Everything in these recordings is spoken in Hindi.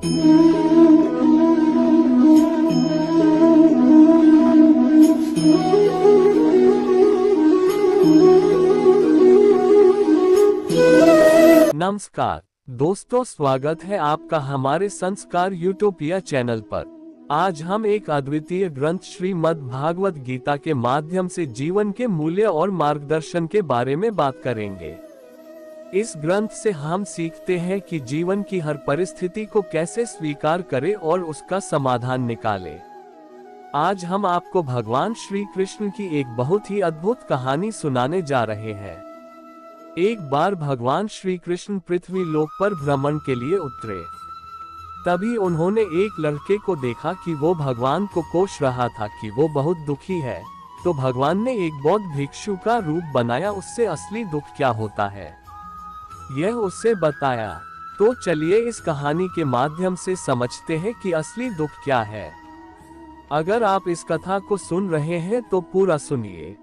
नमस्कार दोस्तों, स्वागत है आपका हमारे संस्कार यूटोपिया चैनल पर। आज हम एक अद्वितीय ग्रंथ श्रीमद् भागवत गीता के माध्यम से जीवन के मूल्य और मार्गदर्शन के बारे में बात करेंगे। इस ग्रंथ से हम सीखते हैं कि जीवन की हर परिस्थिति को कैसे स्वीकार करें और उसका समाधान निकालें। आज हम आपको भगवान श्री कृष्ण की एक बहुत ही अद्भुत कहानी सुनाने जा रहे हैं। एक बार भगवान श्री कृष्ण पृथ्वी लोक पर भ्रमण के लिए उतरे। तभी उन्होंने एक लड़के को देखा कि वो भगवान को कोस रहा था कि वो बहुत दुखी है। तो भगवान ने एक बौद्ध भिक्षु का रूप बनाया, उससे असली दुख क्या होता है यह उससे बताया। तो चलिए इस कहानी के माध्यम से समझते हैं कि असली दुख क्या है। अगर आप इस कथा को सुन रहे हैं तो पूरा सुनिए।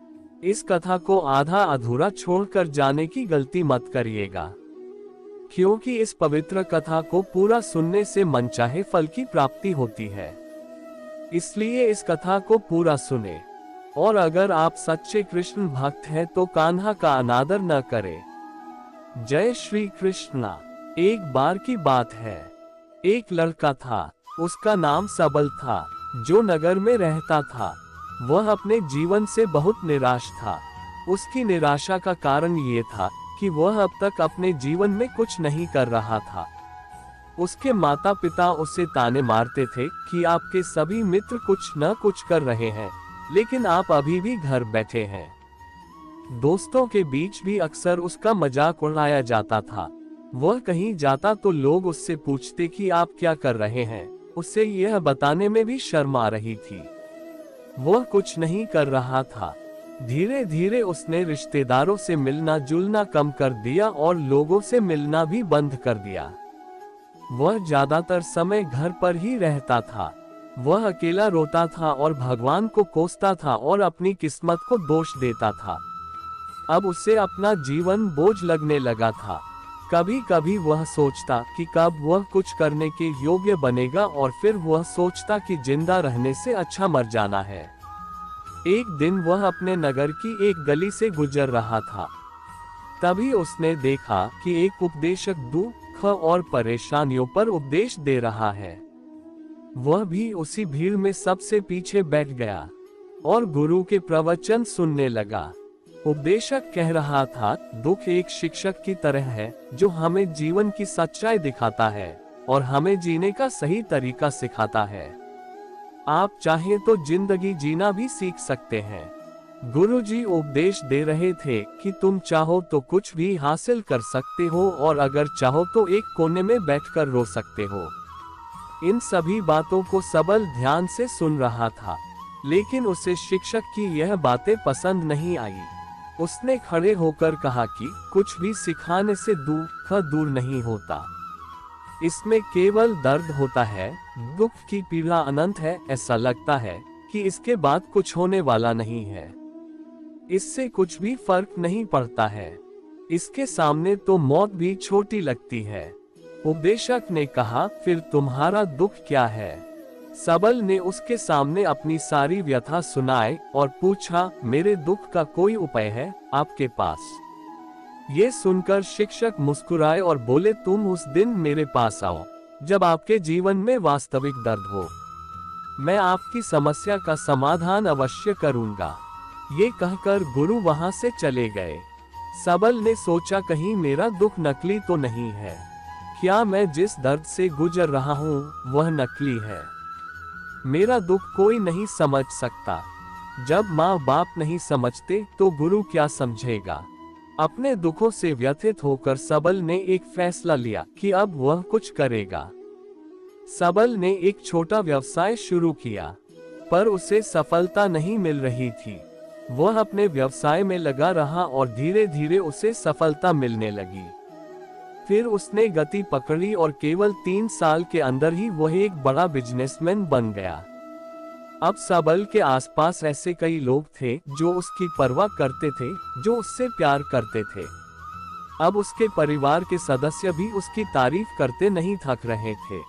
इस कथा को आधा अधूरा छोड़कर जाने की गलती मत करिएगा, क्योंकि इस पवित्र कथा को पूरा सुनने से मनचाहे फल की प्राप्ति होती है। इसलिए इस कथा को पूरा सुने। और अगर आप सच्चे कृष्ण भक्त हैं तो कान्हा का अनादर न करें। जय श्री कृष्णा। एक बार की बात है, एक लड़का था, उसका नाम सबल था, जो नगर में रहता था। वह अपने जीवन से बहुत निराश था। उसकी निराशा का कारण ये था कि वह अब तक अपने जीवन में कुछ नहीं कर रहा था। उसके माता पिता उसे ताने मारते थे कि आपके सभी मित्र कुछ न कुछ कर रहे हैं, लेकिन आप अभी भी घर बैठे हैं। दोस्तों के बीच भी अक्सर उसका मजाक उड़ाया जाता था। वह कहीं जाता तो लोग उससे पूछते कि आप क्या कर रहे हैं। उसे यह बताने में भी शर्म आ रही थी। वह कुछ नहीं कर रहा था। धीरे धीरे उसने रिश्तेदारों से मिलना जुलना कम कर दिया और लोगों से मिलना भी बंद कर दिया। वह ज्यादातर समय घर पर ही रहता था। वह अकेला रोता था और भगवान को कोसता था और अपनी किस्मत को दोष देता था। अब उसे अपना जीवन बोझ लगने लगा था। कभी कभी वह सोचता कि कब वह कुछ करने के योग्य बनेगा, और फिर वह सोचता कि जिंदा रहने से अच्छा मर जाना है। एक दिन वह अपने नगर की एक गली से गुजर रहा था। तभी उसने देखा कि एक उपदेशक दुख और परेशानियों पर उपदेश दे रहा है। वह भी उसी भीड़ में सबसे पीछे बैठ गया और गुरु के प्रवचन सुनने लगा। उपदेशक कह रहा था, दुख एक शिक्षक की तरह है जो हमें जीवन की सच्चाई दिखाता है और हमें जीने का सही तरीका सिखाता है। आप चाहें तो जिंदगी जीना भी सीख सकते हैं। गुरुजी उपदेश दे रहे थे कि तुम चाहो तो कुछ भी हासिल कर सकते हो, और अगर चाहो तो एक कोने में बैठकर रो सकते हो। इन सभी बातों को सबल ध्यान से सुन रहा था, लेकिन उसे शिक्षक की यह बातें पसंद नहीं आई। उसने खड़े होकर कहा कि कुछ भी सिखाने से दुख दूर नहीं होता, इसमें केवल दर्द होता है। दुख की पीड़ा अनंत है, ऐसा लगता है कि इसके बाद कुछ होने वाला नहीं है। इससे कुछ भी फर्क नहीं पड़ता है, इसके सामने तो मौत भी छोटी लगती है। उपदेशक ने कहा, फिर तुम्हारा दुख क्या है? सबल ने उसके सामने अपनी सारी व्यथा सुनाई और पूछा, मेरे दुख का कोई उपाय है आपके पास? ये सुनकर शिक्षक मुस्कुराए और बोले, तुम उस दिन मेरे पास आओ जब आपके जीवन में वास्तविक दर्द हो। मैं आपकी समस्या का समाधान अवश्य करूंगा। ये कहकर गुरु वहां से चले गए। सबल ने सोचा, कहीं मेरा दुख नकली तो नहीं है? क्या मैं जिस दर्द से गुजर रहा हूँ वह नकली है? मेरा दुख कोई नहीं समझ सकता। जब माँ बाप नहीं समझते तो गुरु क्या समझेगा? अपने दुखों से व्यथित होकर सबल ने एक फैसला लिया कि अब वह कुछ करेगा। सबल ने एक छोटा व्यवसाय शुरू किया, पर उसे सफलता नहीं मिल रही थी। वह अपने व्यवसाय में लगा रहा और धीरे धीरे उसे सफलता मिलने लगी। फिर उसने गति पकड़ी और केवल 3 साल के अंदर ही वह एक बड़ा बिजनेसमैन बन गया। अब सबल के आसपास ऐसे कई लोग थे जो उसकी परवाह करते थे, जो उससे प्यार करते थे। अब उसके परिवार के सदस्य भी उसकी तारीफ करते नहीं थक रहे थे।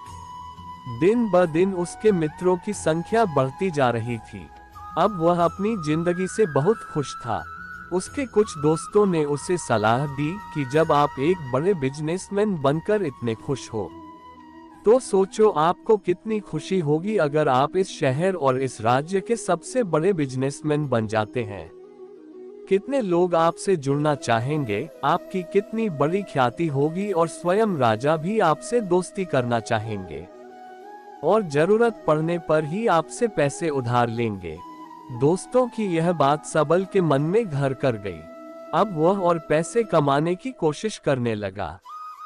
दिन ब दिन उसके मित्रों की संख्या बढ़ती जा रही थी। अब वह अपनी जिंदगी से बहुत खुश था। उसके कुछ दोस्तों ने उसे सलाह दी कि जब आप एक बड़े बिजनेसमैन बनकर इतने खुश हो, तो सोचो आपको कितनी खुशी होगी अगर आप इस शहर और इस राज्य के सबसे बड़े बिजनेसमैन बन जाते हैं। कितने लोग आपसे जुड़ना चाहेंगे, आपकी कितनी बड़ी ख्याति होगी और स्वयं राजा भी आपसे दोस्ती करना चाहेंगे और जरूरत पड़ने पर ही आपसे पैसे उधार लेंगे। दोस्तों की यह बात सबल के मन में घर कर गई। अब वह और पैसे कमाने की कोशिश करने लगा,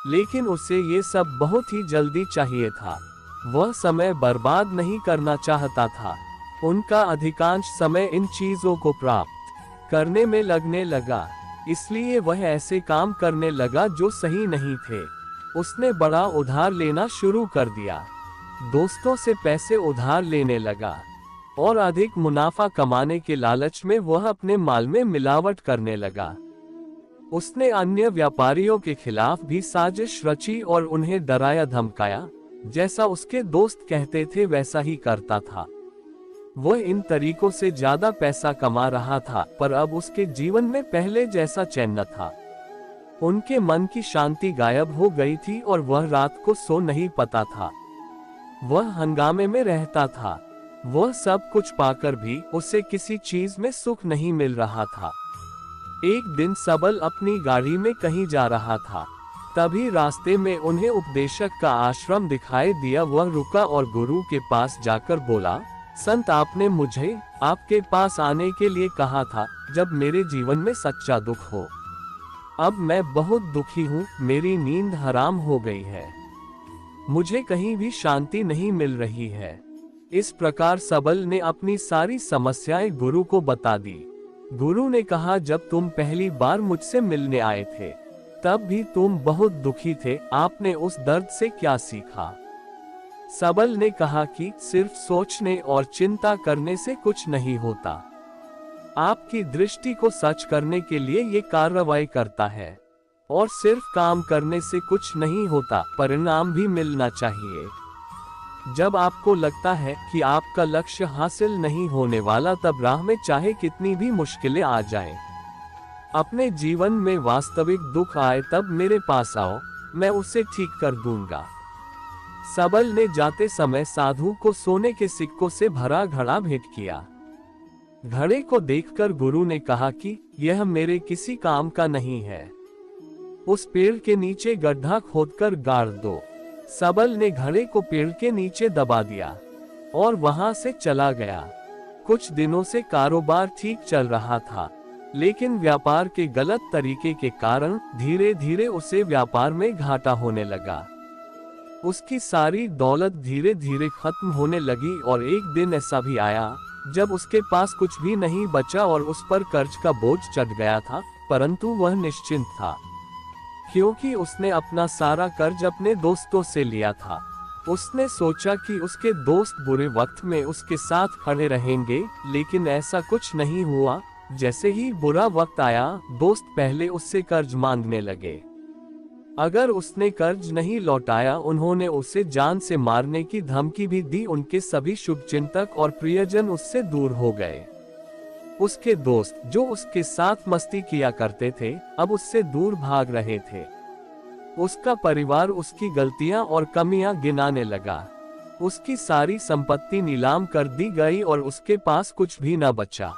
लेकिन उसे ये सब बहुत ही जल्दी चाहिए था। वह समय बर्बाद नहीं करना चाहता था। उनका अधिकांश समय इन चीजों को प्राप्त करने में लगने लगा, इसलिए वह ऐसे काम करने लगा जो सही नहीं थे। उसने बड़ा उधार लेना शुरू कर दिया, दोस्तों से पैसे उधार लेने लगा और अधिक मुनाफा कमाने के लालच में वह अपने माल में मिलावट करने लगा। उसने अन्य व्यापारियों के खिलाफ भी साजिश रची और उन्हें डराया धमकाया। जैसा उसके दोस्त कहते थे वैसा ही करता था। वह इन तरीकों से ज्यादा पैसा कमा रहा था, पर अब उसके जीवन में पहले जैसा चैन न था। उनके मन की शांति गायब हो गई थी और वह रात को सो नहीं पाता था। वह हंगामे में रहता था। वह सब कुछ पाकर भी उसे किसी चीज में सुख नहीं मिल रहा था। एक दिन सबल अपनी गाड़ी में कहीं जा रहा था। तभी रास्ते में उन्हें उपदेशक का आश्रम दिखाई दिया। वह रुका और गुरु के पास जाकर बोला, संत, आपने मुझे आपके पास आने के लिए कहा था जब मेरे जीवन में सच्चा दुख हो। अब मैं बहुत दुखी हूँ, मेरी नींद हराम हो गई है, मुझे कहीं भी शांति नहीं मिल रही है। इस प्रकार सबल ने अपनी सारी समस्याएं गुरु को बता दी। गुरु ने कहा, जब तुम पहली बार मुझसे मिलने आए थे तब भी तुम बहुत दुखी थे, आपने उस दर्द से क्या सीखा? सबल ने कहा कि सिर्फ सोचने और चिंता करने से कुछ नहीं होता। आपकी दृष्टि को सच करने के लिए ये कार्रवाई करता है। और सिर्फ काम करने से कुछ नहीं होता, परिणाम भी मिलना चाहिए। जब आपको लगता है कि आपका लक्ष्य हासिल नहीं होने वाला, तब राह में चाहे कितनी भी मुश्किलें आ जाएं, अपने जीवन में वास्तविक दुख आए तब मेरे पास आओ, मैं उसे ठीक कर दूंगा। सबल ने जाते समय साधु को सोने के सिक्कों से भरा घड़ा भेंट किया। घड़े को देखकर गुरु ने कहा कि यह मेरे किसी काम का नहीं है, उस पेड़ के नीचे गड्ढा खोदकर गाड़ दो। सबल ने घड़े को पेड़ के नीचे दबा दिया और वहां से चला गया। कुछ दिनों से कारोबार ठीक चल रहा था, लेकिन व्यापार के गलत तरीके के कारण धीरे धीरे उसे व्यापार में घाटा होने लगा। उसकी सारी दौलत धीरे धीरे खत्म होने लगी और एक दिन ऐसा भी आया जब उसके पास कुछ भी नहीं बचा और उस पर कर्ज का बोझ चढ़ गया था, परंतु वह निश्चिंत था, क्योंकि उसने अपना सारा कर्ज अपने दोस्तों से लिया था। उसने सोचा कि उसके दोस्त बुरे वक्त में उसके साथ खड़े रहेंगे, लेकिन ऐसा कुछ नहीं हुआ। जैसे ही बुरा वक्त आया, दोस्त पहले उससे कर्ज मांगने लगे। अगर उसने कर्ज नहीं लौटाया, उन्होंने उसे जान से मारने की धमकी भी दी। उनके सभी शुभचिंतक और प्रियजन उससे दूर हो गए। उसके दोस्त जो उसके साथ मस्ती किया करते थे, अब उससे दूर भाग रहे थे। उसका परिवार उसकी गलतियां और कमियां गिनाने लगा। उसकी सारी संपत्ति नीलाम कर दी गई और उसके पास कुछ भी न बचा।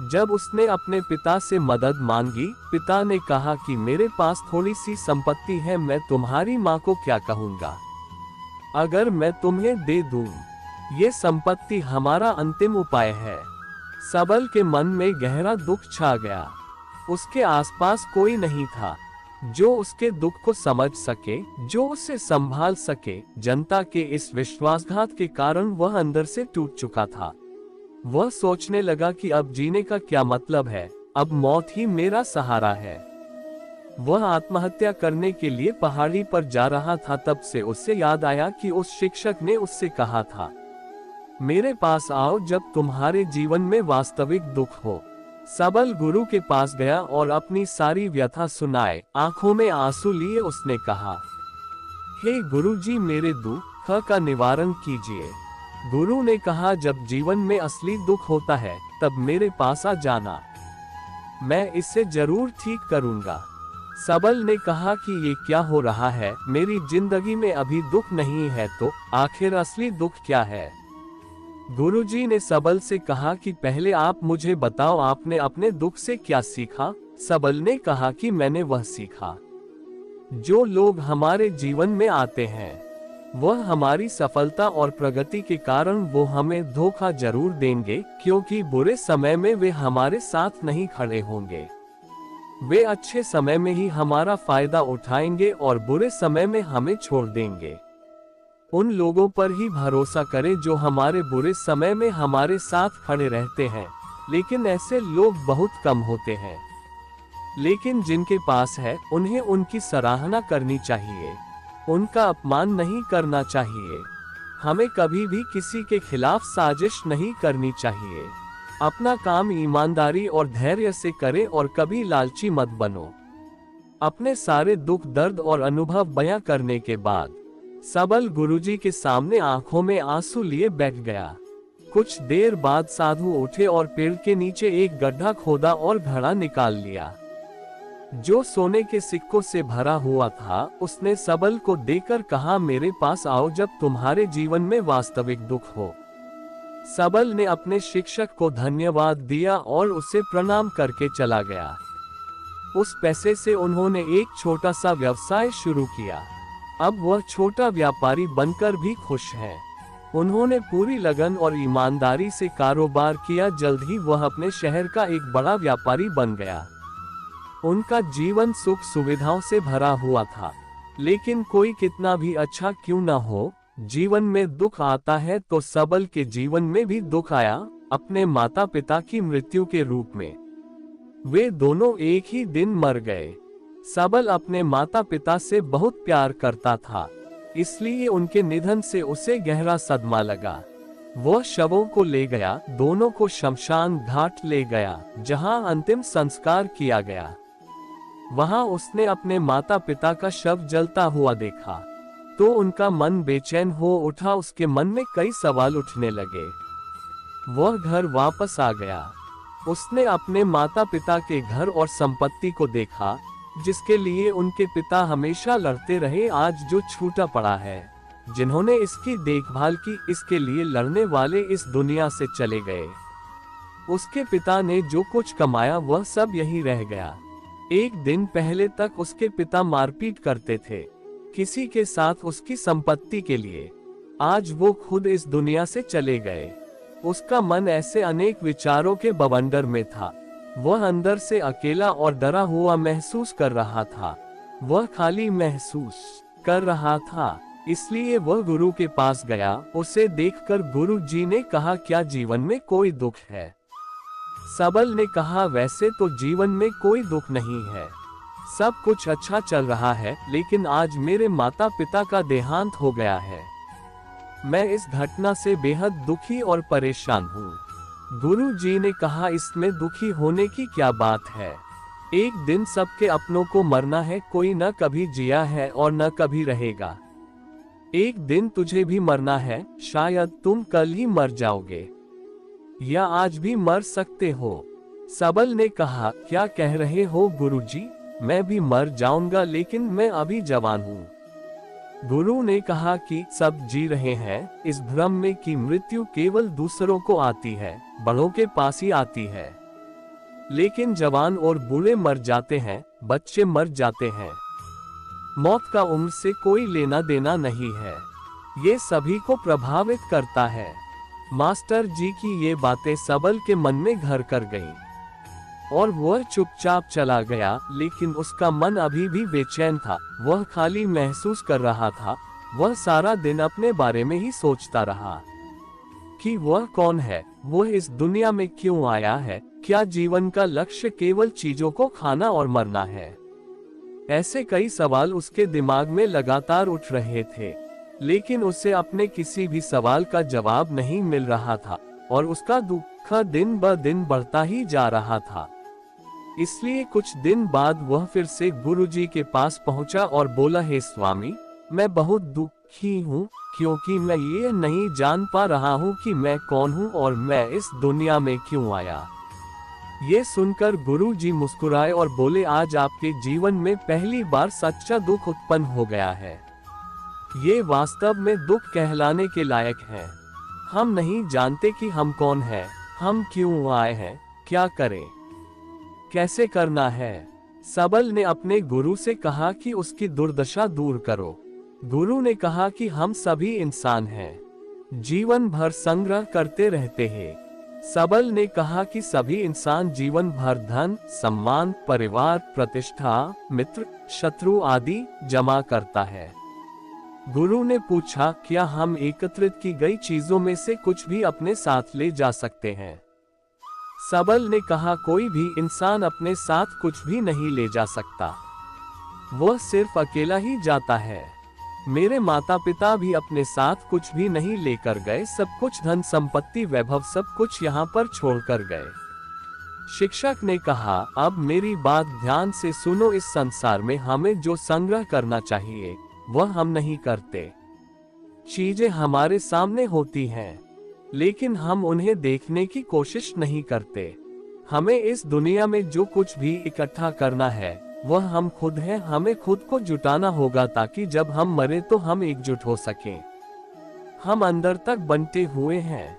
जब उसने अपने पिता से मदद मांगी, पिता ने कहा कि मेरे पास थोड़ी सी संपत्ति है, मैं तुम्हारी माँ को क्या कहूँगा अगर मैं तुम्हें दे दूं? ये संपत्ति हमारा अंतिम उपाय है। सबल के मन में गहरा दुख छा गया। उसके आसपास कोई नहीं था जो उसके दुख को समझ सके, जो उसे संभाल सके। जनता के इस विश्वासघात के कारण वह अंदर से टूट चुका था। वह सोचने लगा कि अब जीने का क्या मतलब है, अब मौत ही मेरा सहारा है। वह आत्महत्या करने के लिए पहाड़ी पर जा रहा था, तब से उसे याद आया कि उस शिक्षक ने उससे कहा था, मेरे पास आओ जब तुम्हारे जीवन में वास्तविक दुख हो। सबल गुरु के पास गया और अपनी सारी व्यथा सुनाए। आंखों में आंसू लिए उसने कहा, हे गुरुजी, मेरे दुख दुख का निवारण कीजिए। गुरु ने कहा, जब जीवन में असली दुख होता है तब मेरे पास आ जाना, मैं इसे जरूर ठीक करूंगा। सबल ने कहा कि ये क्या हो रहा है, मेरी जिंदगी में अभी दुख नहीं है तो आखिर असली दुख क्या है? गुरुजी ने सबल से कहा कि पहले आप मुझे बताओ, आपने अपने दुख से क्या सीखा? सबल ने कहा कि मैंने वह सीखा, जो लोग हमारे जीवन में आते हैं वह हमारी सफलता और प्रगति के कारण वो हमें धोखा जरूर देंगे, क्योंकि बुरे समय में वे हमारे साथ नहीं खड़े होंगे। वे अच्छे समय में ही हमारा फायदा उठाएंगे और बुरे समय में हमें छोड़ देंगे। उन लोगों पर ही भरोसा करें जो हमारे बुरे समय में हमारे साथ खड़े रहते हैं, लेकिन ऐसे लोग बहुत कम होते हैं। लेकिन जिनके पास है उन्हें उनकी सराहना करनी चाहिए, उनका अपमान नहीं करना चाहिए। हमें कभी भी किसी के खिलाफ साजिश नहीं करनी चाहिए। अपना काम ईमानदारी और धैर्य से करें और कभी लालची मत बनो। अपने सारे दुख दर्द और अनुभव बयां करने के बाद सबल गुरुजी के सामने आंखों में आंसू लिए बैठ गया। कुछ देर बाद साधु उठे और पेड़ के नीचे एक गड्ढा खोदा और घड़ा निकाल लिया, जो सोने के सिक्कों से भरा हुआ था। उसने सबल को देकर कहा, मेरे पास आओ जब तुम्हारे जीवन में वास्तविक दुख हो। सबल ने अपने शिक्षक को धन्यवाद दिया और उसे प्रणाम करके चला गया। उस पैसे से उन्होंने एक छोटा सा व्यवसाय शुरू किया। अब वह छोटा व्यापारी बनकर भी खुश है। उन्होंने पूरी लगन और ईमानदारी से कारोबार किया। जल्द ही वह अपने शहर का एक बड़ा व्यापारी बन गया। उनका जीवन सुख सुविधाओं से भरा हुआ था, लेकिन कोई कितना भी अच्छा क्यों न हो, जीवन में दुख आता है तो सबल के जीवन में भी दुख आया, अपने माता पिता की मृत्यु के रूप में। वे दोनों एक ही दिन मर गए। सबल अपने माता पिता से बहुत प्यार करता था, इसलिए उनके निधन से उसे गहरा सदमा लगा। वह शवों को ले गया, दोनों को शमशान घाट ले गया, जहां अंतिम संस्कार किया गया। वहां उसने अपने माता पिता का शव जलता हुआ देखा तो उनका मन बेचैन हो उठा। उसके मन में कई सवाल उठने लगे। वह घर वापस आ गया। उसने अपने माता पिता के घर और संपत्ति को देखा, जिसके लिए उनके पिता हमेशा लड़ते रहे, आज जो छूटा पड़ा है। जिन्होंने इसकी देखभाल की, इसके लिए लड़ने वाले इस दुनिया से चले गए। उसके पिता ने जो कुछ कमाया वह सब यहीं रह गया। एक दिन पहले तक उसके पिता मारपीट करते थे किसी के साथ उसकी संपत्ति के लिए। आज वो खुद इस दुनिया से चले गए। उसका मन ऐसे अनेक विचारों के बवंडर में था। वह अंदर से अकेला और डरा हुआ महसूस कर रहा था। वह खाली महसूस कर रहा था, इसलिए वह गुरु के पास गया। उसे देखकर गुरु जी ने कहा, क्या जीवन में कोई दुख है? सबल ने कहा, वैसे तो जीवन में कोई दुख नहीं है, सब कुछ अच्छा चल रहा है, लेकिन आज मेरे माता पिता का देहांत हो गया है। मैं इस घटना से बेहद दुखी और परेशान हूँ। गुरु जी ने कहा, इसमें दुखी होने की क्या बात है? एक दिन सबके अपनों को मरना है, कोई न कभी जिया है और न कभी रहेगा। एक दिन तुझे भी मरना है, शायद तुम कल ही मर जाओगे या आज भी मर सकते हो। सबल ने कहा, क्या कह रहे हो गुरुजी? मैं भी मर जाऊंगा, लेकिन मैं अभी जवान हूँ। गुरु ने कहा कि सब जी रहे हैं इस भ्रम में कि मृत्यु केवल दूसरों को आती है, बड़ों के पास ही आती है। लेकिन जवान और बूढ़े मर जाते हैं, बच्चे मर जाते हैं। मौत का उम्र से कोई लेना देना नहीं है, ये सभी को प्रभावित करता है। मास्टर जी की ये बातें सबल के मन में घर कर गईं और वह चुपचाप चला गया, लेकिन उसका मन अभी भी बेचैन था। वह खाली महसूस कर रहा था। वह सारा दिन अपने बारे में ही सोचता रहा कि वह कौन है, वह इस दुनिया में क्यों आया है, क्या जीवन का लक्ष्य केवल चीजों को खाना और मरना है? ऐसे कई सवाल उसके दिमाग में लगातार उठ रहे थे, लेकिन उसे अपने किसी भी सवाल का जवाब नहीं मिल रहा था और उसका दुख दिन ब दिन बढ़ता ही जा रहा था। इसलिए कुछ दिन बाद वह फिर से गुरुजी के पास पहुंचा और बोला, हे स्वामी, मैं बहुत दुखी हूँ क्योंकि मैं ये नहीं जान पा रहा हूँ कि मैं कौन हूँ और मैं इस दुनिया में क्यों आया। ये सुनकर गुरुजी मुस्कुराए और बोले, आज आपके जीवन में पहली बार सच्चा दुख उत्पन्न हो गया है। ये वास्तव में दुख कहलाने के लायक है। हम नहीं जानते कि हम कौन हैं, हम क्यों आए हैं, क्या करें, कैसे करना है। सबल ने अपने गुरु से कहा कि उसकी दुर्दशा दूर करो। गुरु ने कहा कि हम सभी इंसान हैं, जीवन भर संग्रह करते रहते हैं। सबल ने कहा कि सभी इंसान जीवन भर धन, सम्मान, परिवार, प्रतिष्ठा, मित्र, शत्रु आदि जमा करता है। गुरु ने पूछा, क्या हम एकत्रित की गई चीजों में से कुछ भी अपने साथ ले जा सकते हैं? सबल ने कहा, कोई भी इंसान अपने साथ कुछ भी नहीं ले जा सकता, वह सिर्फ अकेला ही जाता है। मेरे माता पिता भी अपने साथ कुछ भी नहीं लेकर गए, सब कुछ धन संपत्ति वैभव सब कुछ यहाँ पर छोड़कर गए। शिक्षक ने कहा, अब मेरी बात ध्यान से सुनो, इस संसार में हमें जो संग्रह करना चाहिए वह हम नहीं करते। चीजें हमारे सामने होती हैं, लेकिन हम उन्हें देखने की कोशिश नहीं करते। हमें इस दुनिया में जो कुछ भी इकट्ठा करना है वह हम खुद हैं। हमें खुद को जुटाना होगा ताकि जब हम मरे तो हम एकजुट हो सकें। हम अंदर तक बंटे हुए हैं।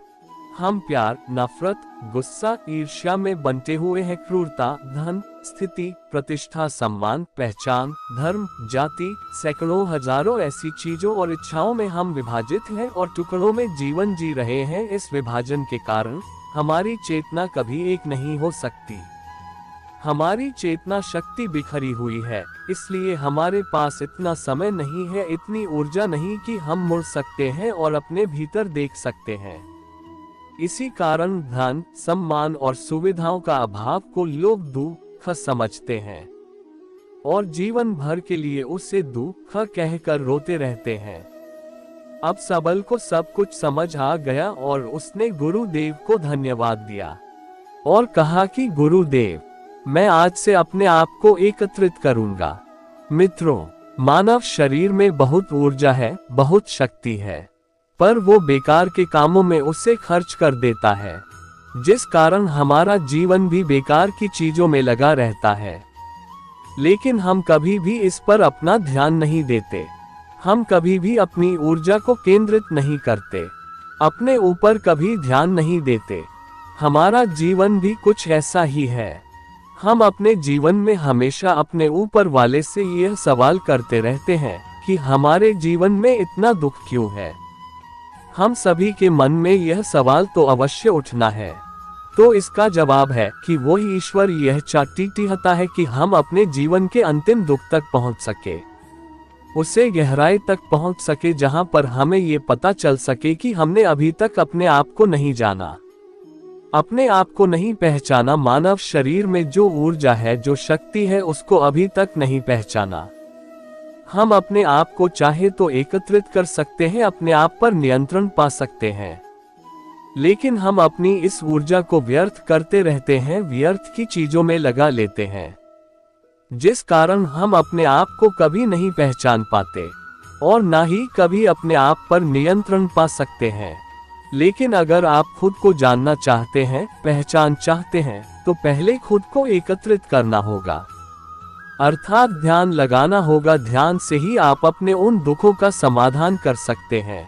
हम प्यार, नफरत, गुस्सा, ईर्ष्या में बंटे हुए हैं। क्रूरता, धन, स्थिति, प्रतिष्ठा, सम्मान, पहचान, धर्म, जाति, सैकड़ों हजारों ऐसी चीजों और इच्छाओं में हम विभाजित हैं और टुकड़ों में जीवन जी रहे हैं। इस विभाजन के कारण हमारी चेतना कभी एक नहीं हो सकती। हमारी चेतना शक्ति बिखरी हुई है, इसलिए हमारे पास इतना समय नहीं है, इतनी ऊर्जा नहीं कि हम मुड़ सकते हैं और अपने भीतर देख सकते हैं। इसी कारण धन, सम्मान और सुविधाओं का अभाव को लोग दुख समझते हैं और जीवन भर के लिए उसे दुख कहकर रोते रहते हैं। अब सबल को सब कुछ समझ आ गया और उसने गुरुदेव को धन्यवाद दिया और कहा कि गुरुदेव, मैं आज से अपने आप को एकत्रित करूंगा। मित्रों, मानव शरीर में बहुत ऊर्जा है, बहुत शक्ति है, पर वो बेकार के कामों में उसे खर्च कर देता है, जिस कारण हमारा जीवन भी बेकार की चीजों में लगा रहता है। लेकिन हम कभी भी इस पर अपना ध्यान नहीं देते। हम कभी भी अपनी ऊर्जा को केंद्रित नहीं करते, अपने ऊपर कभी ध्यान नहीं देते। हमारा जीवन भी कुछ ऐसा ही है। हम अपने जीवन में हमेशा अपने ऊपर वाले से यह सवाल करते रहते हैं कि हमारे जीवन में इतना दुख क्यों है। हम सभी के मन में यह सवाल तो अवश्य उठना है। तो इसका जवाब है कि वही ईश्वर यह चाहता है कि हम अपने जीवन के अंतिम दुख तक पहुंच सके, उसे गहराई तक पहुंच सके, जहां पर हमें ये पता चल सके कि हमने अभी तक अपने आप को नहीं जाना, अपने आप को नहीं पहचाना। मानव शरीर में जो ऊर्जा है, जो शक्ति है, उसको अभी तक नहीं पहचाना। हम अपने आप को चाहे तो एकत्रित कर सकते हैं, अपने आप पर नियंत्रण पा सकते हैं, लेकिन हम अपनी इस ऊर्जा को व्यर्थ करते रहते हैं, व्यर्थ की चीजों में लगा लेते हैं, जिस कारण हम अपने आप को कभी नहीं पहचान पाते और ना ही कभी अपने आप पर नियंत्रण पा सकते हैं। लेकिन अगर आप खुद को जानना चाहते हैं, पहचान चाहते हैं, तो पहले खुद को एकत्रित करना होगा, अर्थात ध्यान लगाना होगा। ध्यान से ही आप अपने उन दुखों का समाधान कर सकते हैं।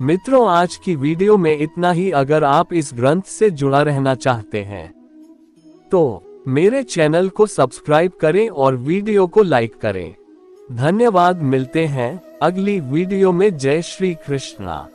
मित्रों, आज की वीडियो में इतना ही। अगर आप इस ग्रंथ से जुड़ा रहना चाहते हैं तो मेरे चैनल को सब्सक्राइब करें और वीडियो को लाइक करें। धन्यवाद। मिलते हैं अगली वीडियो में। जय श्री कृष्णा।